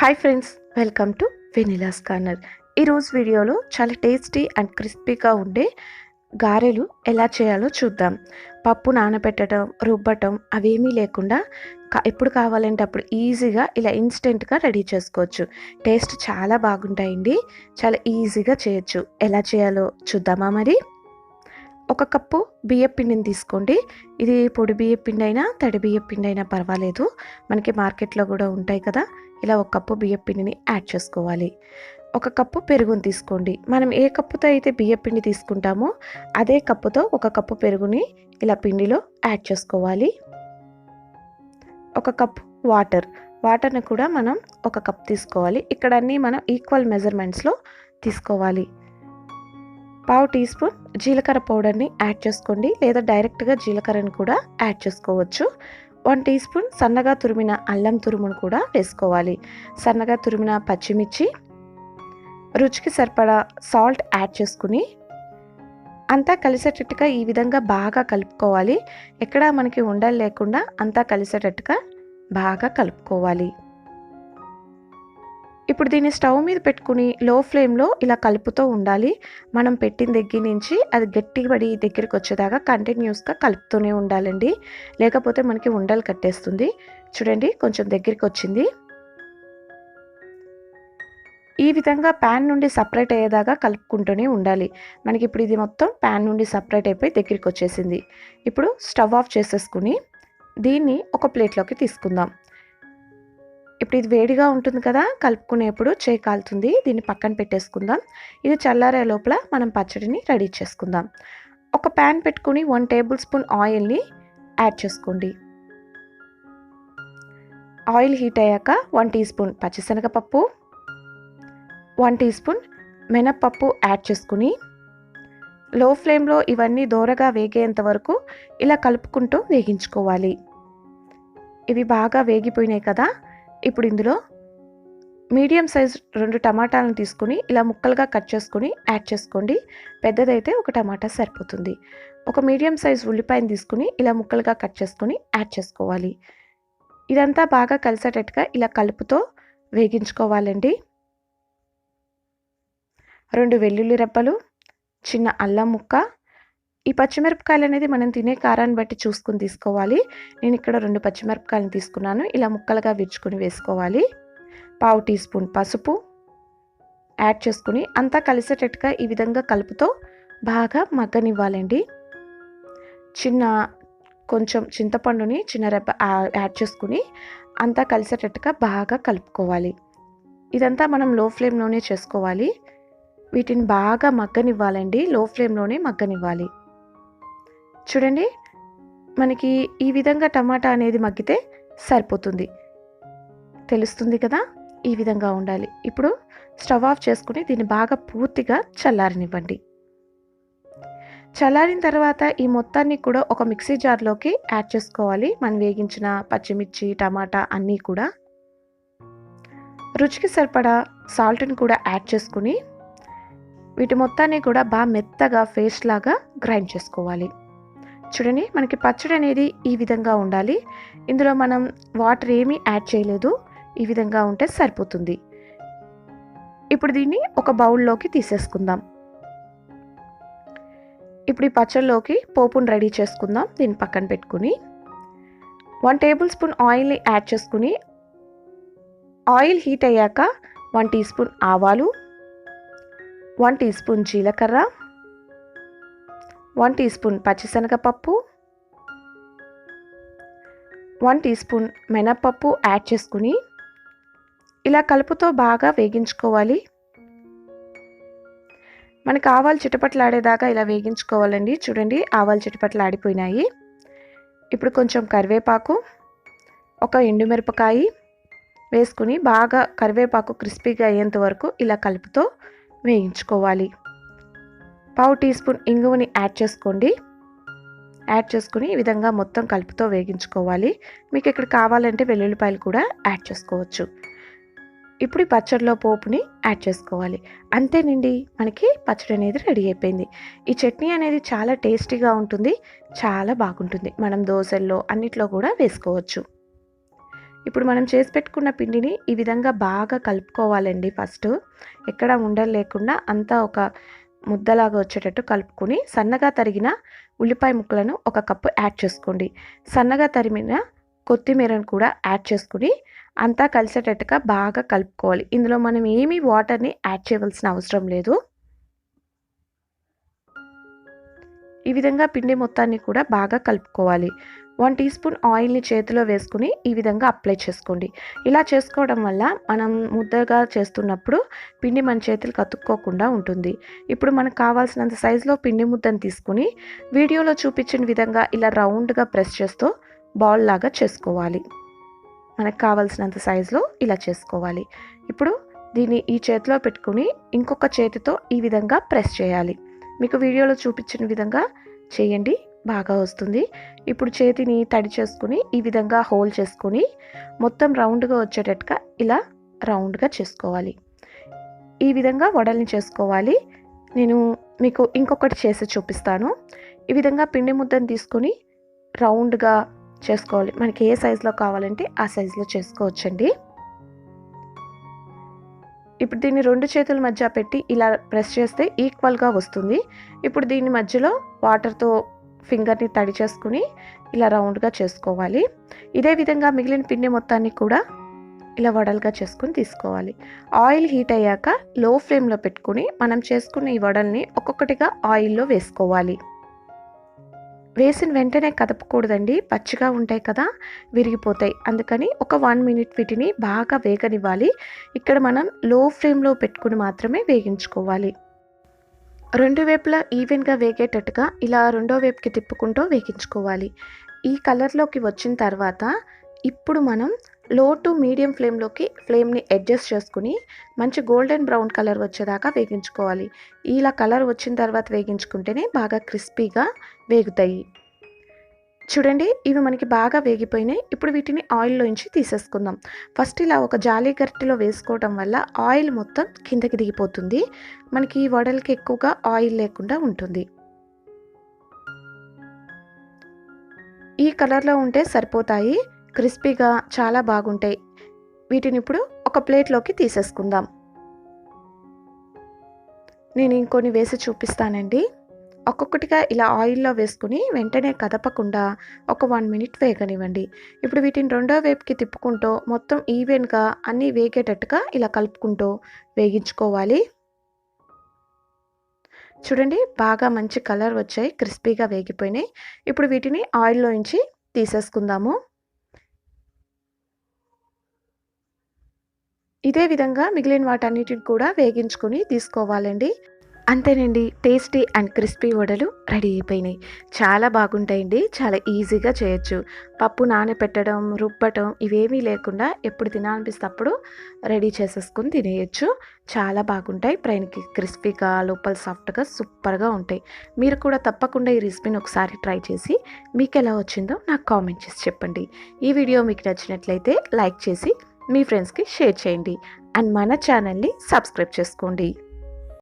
Hi friends, welcome to vanilla's corner. ఈరోజు వీడియోలో చాలా టేస్టీ అండ్ క్రిస్పీగా ఉండే గారెలు ఎలా చేయాలో చూద్దాం. పప్పు నానబెట్టడం, రుబ్బటం అవేమీ లేకుండా ఎప్పుడు కావాలంటే అప్పుడు ఈజీగా ఇలా ఇన్స్టెంట్గా రెడీ చేసుకోవచ్చు. టేస్ట్ చాలా బాగుంటాయండి. చాలా ఈజీగా చేయొచ్చు. ఎలా చేయాలో చూద్దామా మరి? ఒక కప్పు బియ్యపిండిని తీసుకోండి. ఇది పొడి బియ్యపిండి అయినా తడి బియ్యపిండి అయినా పర్వాలేదు. మనకి మార్కెట్లో కూడా ఉంటాయి కదా. ఇలా ఒక కప్పు బియ్యపిండిని యాడ్ చేసుకోవాలి. ఒక కప్పు పెరుగుని తీసుకోండి. మనం ఏ కప్పుతో అయితే బియ్యపిండి తీసుకుంటామో అదే కప్పుతో ఒక కప్పు పెరుగుని ఇలా పిండిలో యాడ్ చేసుకోవాలి. ఒక కప్పు వాటర్ని కూడా మనం ఒక కప్ తీసుకోవాలి. ఇక్కడ అన్నీ మనం ఈక్వల్ మెజర్మెంట్స్లో తీసుకోవాలి. పావు టీ స్పూన్ జీలకర్ర పౌడర్ని యాడ్ చేసుకోండి, లేదా డైరెక్ట్గా జీలకర్రని కూడా యాడ్ చేసుకోవచ్చు. 1 టీ స్పూన్ సన్నగా తురిమిన అల్లం తురుమును కూడా వేసుకోవాలి. సన్నగా తురిమిన పచ్చిమిర్చి, రుచికి సరిపడా సాల్ట్ యాడ్ చేసుకుని అంతా కలిసేటట్టుగా ఈ విధంగా బాగా కలుపుకోవాలి. ఎక్కడ మనకి ఉండలు లేకుండా అంతా కలిసేటట్టుగా బాగా కలుపుకోవాలి. ఇప్పుడు దీన్ని స్టవ్ మీద పెట్టుకుని లో ఫ్లేమ్లో ఇలా కలుపుతూ ఉండాలి. మనం పెట్టిన దగ్గర నుంచి అది గట్టిపడి దగ్గరికి వచ్చేదాకా కంటిన్యూస్గా కలుపుతూనే ఉండాలండి. లేకపోతే మనకి ఉండలు కట్టేస్తుంది. చూడండి, కొంచెం దగ్గరికి వచ్చింది. ఈ విధంగా ప్యాన్ నుండి సపరేట్ అయ్యేదాకా కలుపుకుంటూనే ఉండాలి. మనకి ఇప్పుడు ఇది మొత్తం ప్యాన్ నుండి సపరేట్ అయిపోయి దగ్గరికి వచ్చేసింది. ఇప్పుడు స్టవ్ ఆఫ్ చేసేసుకుని దీన్ని ఒక ప్లేట్లోకి తీసుకుందాం. ఇప్పుడు ఇది వేడిగా ఉంటుంది కదా, కలుపుకునేప్పుడు చేయి కాలుతుంది. దీన్ని పక్కన పెట్టేసుకుందాం. ఇది చల్లారే లోపల మనం పచ్చడిని రెడీ చేసుకుందాం. ఒక ప్యాన్ పెట్టుకుని 1 టేబుల్ స్పూన్ ఆయిల్ని యాడ్ చేసుకోండి. ఆయిల్ హీట్ అయ్యాక 1 టీ స్పూన్ పచ్చిశనగపప్పు, 1 టీ స్పూన్ మినప్పప్పు యాడ్ చేసుకుని లో ఫ్లేమ్లో ఇవన్నీ దోరగా వేగేంత వరకు ఇలా కలుపుకుంటూ వేగించుకోవాలి. ఇవి బాగా వేగిపోయినాయి కదా. ఇప్పుడు ఇందులో మీడియం సైజ్ 2 టమాటాలను తీసుకుని ఇలా ముక్కలుగా కట్ చేసుకుని యాడ్ చేసుకోండి. పెద్దదైతే ఒక టమాటా సరిపోతుంది. ఒక మీడియం సైజ్ ఉల్లిపాయను తీసుకుని ఇలా ముక్కలుగా కట్ చేసుకుని యాడ్ చేసుకోవాలి. ఇదంతా బాగా కలిసేటట్టుగా ఇలా కలుపుతో వేగించుకోవాలండి. 2 వెల్లుల్లి రెబ్బలు, చిన్న అల్లం ముక్క. ఈ పచ్చిమిరపకాయలు అనేది మనం తినే కారాన్ని బట్టి చూసుకుని తీసుకోవాలి. నేను ఇక్కడ 2 పచ్చిమిరపకాయలను తీసుకున్నాను. ఇలా ముక్కలుగా విరుచుకొని వేసుకోవాలి. పావు టీ స్పూన్ పసుపు యాడ్ చేసుకుని అంతా కలిసేటట్టుగా ఈ విధంగా కలుపుతో బాగా మగ్గనివ్వాలండి. కొంచెం చింతపండుని చిన్న రెబ్బ యాడ్ చేసుకుని అంతా కలిసేటట్టుగా బాగా కలుపుకోవాలి. ఇదంతా మనం లో ఫ్లేమ్లోనే చేసుకోవాలి. వీటిని బాగా మగ్గనివ్వాలండి. లో ఫ్లేమ్లోనే మగ్గనివ్వాలి. చూడండి, మనకి ఈ విధంగా టమాటా అనేది మగ్గితే సరిపోతుంది. తెలుస్తుంది కదా, ఈ విధంగా ఉండాలి. ఇప్పుడు స్టవ్ ఆఫ్ చేసుకుని దీన్ని బాగా పూర్తిగా చల్లారనివ్వండి. చల్లారిన తర్వాత ఈ మొత్తాన్ని కూడా ఒక మిక్సీ జార్లోకి యాడ్ చేసుకోవాలి. మనం వేగించిన పచ్చిమిర్చి, టమాటా అన్నీ కూడా. రుచికి సరిపడా సాల్ట్ని కూడా యాడ్ చేసుకుని వీటి మొత్తాన్ని కూడా బాగా మెత్తగా పేస్ట్ లాగా గ్రైండ్ చేసుకోవాలి. చూడండి, మనకి పచ్చడి అనేది ఈ విధంగా ఉండాలి. ఇందులో మనం వాటర్ ఏమీ యాడ్ చేయలేదు. ఈ విధంగా ఉంటే సరిపోతుంది. ఇప్పుడు దీన్ని ఒక బౌల్లోకి తీసేసుకుందాం. ఇప్పుడు ఈ పచ్చడిలోకి పోపును రెడీ చేసుకుందాం. దీన్ని పక్కన పెట్టుకుని 1 టేబుల్ స్పూన్ ఆయిల్ని యాడ్ చేసుకుని ఆయిల్ హీట్ అయ్యాక 1 టీ స్పూన్ ఆవాలు, 1 టీ స్పూన్ జీలకర్ర, 1 టీ స్పూన్ పచ్చిశనగపప్పు, 1 టీ స్పూన్ మినప్పప్పు యాడ్ చేసుకుని ఇలా కలుపుతో బాగా వేగించుకోవాలి. మనకి ఆవాలు చిటపట్లాడేదాకా ఇలా వేగించుకోవాలండి. చూడండి, ఆవాలు చిటపట్లాడిపోయినాయి. ఇప్పుడు కొంచెం కరివేపాకు, ఒక ఎండుమిరపకాయ వేసుకుని బాగా కరివేపాకు క్రిస్పీగా అయ్యేంత వరకు ఇలా కలుపుతో వేయించుకోవాలి. పావు టీ స్పూన్ ఇంగువని యాడ్ చేసుకోండి. యాడ్ చేసుకుని ఈ విధంగా మొత్తం కలుపుతో వేగించుకోవాలి. మీకు ఇక్కడ కావాలంటే వెల్లుల్లిపాయలు కూడా యాడ్ చేసుకోవచ్చు. ఇప్పుడు ఈ పచ్చడిలో పోపుని యాడ్ చేసుకోవాలి. అంతేనండి, మనకి పచ్చడి అనేది రెడీ అయిపోయింది. ఈ చట్నీ అనేది చాలా టేస్టీగా ఉంటుంది, చాలా బాగుంటుంది. మనం దోశల్లో అన్నిట్లో కూడా వేసుకోవచ్చు. ఇప్పుడు మనం చేసి పెట్టుకున్న పిండిని ఈ విధంగా బాగా కలుపుకోవాలండి. ఫస్ట్ ఎక్కడ ఉండలు లేకుండా అంతా ఒక ముద్దలాగా వచ్చేటట్టు కలుపుకొని సన్నగా తరిగిన ఉల్లిపాయ ముక్కలను ఒక కప్పు యాడ్ చేసుకోండి. సన్నగా తరిమిన కొత్తిమీరను కూడా యాడ్ చేసుకుని అంతా కలిసేటట్టుగా బాగా కలుపుకోవాలి. ఇందులో మనం ఏమీ వాటర్ని యాడ్ చేయవలసిన అవసరం లేదు. ఈ విధంగా పిండి మొత్తాన్ని కూడా బాగా కలుపుకోవాలి. 1 టీ స్పూన్ ఆయిల్ని చేతిలో వేసుకుని ఈ విధంగా అప్లై చేసుకోండి. ఇలా చేసుకోవడం వల్ల మనం ముద్దగా చేస్తున్నప్పుడు పిండి మన చేతులకు అతుక్కోకుండా ఉంటుంది. ఇప్పుడు మనకు కావాల్సినంత సైజులో పిండి ముద్దను తీసుకుని వీడియోలో చూపించిన విధంగా ఇలా రౌండ్గా ప్రెస్ చేస్తూ బాల్ లాగా చేసుకోవాలి. మనకు కావాల్సినంత సైజులో ఇలా చేసుకోవాలి. ఇప్పుడు దీన్ని ఈ చేతిలో పెట్టుకుని ఇంకొక చేతితో ఈ విధంగా ప్రెస్ చేయాలి. మీకు వీడియోలో చూపించిన విధంగా చేయండి, బాగా వస్తుంది. ఇప్పుడు చేతిని తడి చేసుకుని ఈ విధంగా హోల్ చేసుకుని మొత్తం రౌండ్గా వచ్చేటట్టుగా ఇలా రౌండ్గా చేసుకోవాలి. ఈ విధంగా వడల్ని చేసుకోవాలి. నేను మీకు ఇంకొకటి చేసి చూపిస్తాను. ఈ విధంగా పిండి ముద్దను తీసుకొని రౌండ్గా చేసుకోవాలి. మనకి ఏ సైజులో కావాలంటే ఆ సైజులో చేసుకోవచ్చండి. ఇప్పుడు దీన్ని 2 చేతుల మధ్య పెట్టి ఇలా ప్రెస్ చేస్తే ఈక్వల్గా వస్తుంది. ఇప్పుడు దీని మధ్యలో వాటర్తో ఫింగర్ని తడి చేసుకుని ఇలా రౌండ్గా చేసుకోవాలి. ఇదే విధంగా మిగిలిన పిండి మొత్తాన్ని కూడా ఇలా వడలుగా చేసుకుని తీసుకోవాలి. ఆయిల్ హీట్ అయ్యాక లో ఫ్లేమ్లో పెట్టుకుని మనం చేసుకున్న ఈ వడల్ని ఒక్కొక్కటిగా ఆయిల్లో వేసుకోవాలి. వేసిన వెంటనే కదపకూడదండి, పచ్చిగా ఉంటాయి కదా, విరిగిపోతాయి. అందుకని ఒక 1 మినిట్ వీటిని బాగా వేగనివ్వాలి. ఇక్కడ మనం లో ఫ్లేమ్లో పెట్టుకుని మాత్రమే వేగించుకోవాలి. 2 వైపులా ఈవెన్గా వేగేటట్టుగా ఇలా రెండో వైపుకి తిప్పుకుంటూ వేగించుకోవాలి. ఈ కలర్లోకి వచ్చిన తర్వాత ఇప్పుడు మనం లో టు మీడియం ఫ్లేమ్ని అడ్జస్ట్ చేసుకుని మంచి గోల్డెన్ బ్రౌన్ కలర్ వచ్చేదాకా వేగించుకోవాలి. ఇలా కలర్ వచ్చిన తర్వాత వేగించుకుంటేనే బాగా క్రిస్పీగా వేగుతాయి. చూడండి, ఇవి మనకి బాగా వేగిపోయినాయి. ఇప్పుడు వీటిని ఆయిల్లోంచి తీసేసుకుందాం. ఫస్ట్ ఇలా ఒక జాలి గరిటెలో వేసుకోవడం వల్ల ఆయిల్ మొత్తం కిందకి దిగిపోతుంది. మనకి ఈ వడలకి ఎక్కువగా ఆయిల్ లేకుండా ఉంటుంది. ఈ కలర్లో ఉంటే సరిపోతాయి, క్రిస్పీగా చాలా బాగుంటాయి. వీటిని ఇప్పుడు ఒక ప్లేట్లోకి తీసేసుకుందాం. నేను ఇంకొన్ని వేసి చూపిస్తానండి. ఒక్కొక్కటిగా ఇలా ఆయిల్లో వేసుకుని వెంటనే కదపకుండా ఒక 1 మినిట్ వేగనివ్వండి. ఇప్పుడు వీటిని రెండో వైపుకి తిప్పుకుంటూ మొత్తం ఈవెన్గా అన్నీ వేగేటట్టుగా ఇలా కలుపుకుంటూ వేగించుకోవాలి. చూడండి, బాగా మంచి కలర్ వచ్చాయి, క్రిస్పీగా వేగిపోయినాయి. ఇప్పుడు వీటిని ఆయిల్లోంచి తీసేసుకుందాము. ఇదే విధంగా మిగిలిన వాటన్నిటిని కూడా వేగించుకొని తీసుకోవాలండి. అంతేనండి, టేస్టీ అండ్ క్రిస్పీ వడలు రెడీ అయిపోయినాయి. చాలా బాగుంటాయండి, చాలా ఈజీగా చేయొచ్చు. పప్పు నానబెట్టడం, రుబ్బటం ఇవేమీ లేకుండా ఎప్పుడు తినాలనిపిస్తే అప్పుడు రెడీ చేసేసుకొని తినేయచ్చు. చాలా బాగుంటాయి, పైనకి క్రిస్పీగా లోపల సాఫ్ట్గా సూపర్గా ఉంటాయి. మీరు కూడా తప్పకుండా ఈ రెసిపీని ఒకసారి ట్రై చేసి మీకు ఎలా వచ్చిందో నాకు కామెంట్ చేసి చెప్పండి. ఈ వీడియో మీకు నచ్చినట్లయితే లైక్ చేసి మీ ఫ్రెండ్స్కి షేర్ చేయండి అండ్ మన ఛానల్ని సబ్స్క్రైబ్ చేసుకోండి.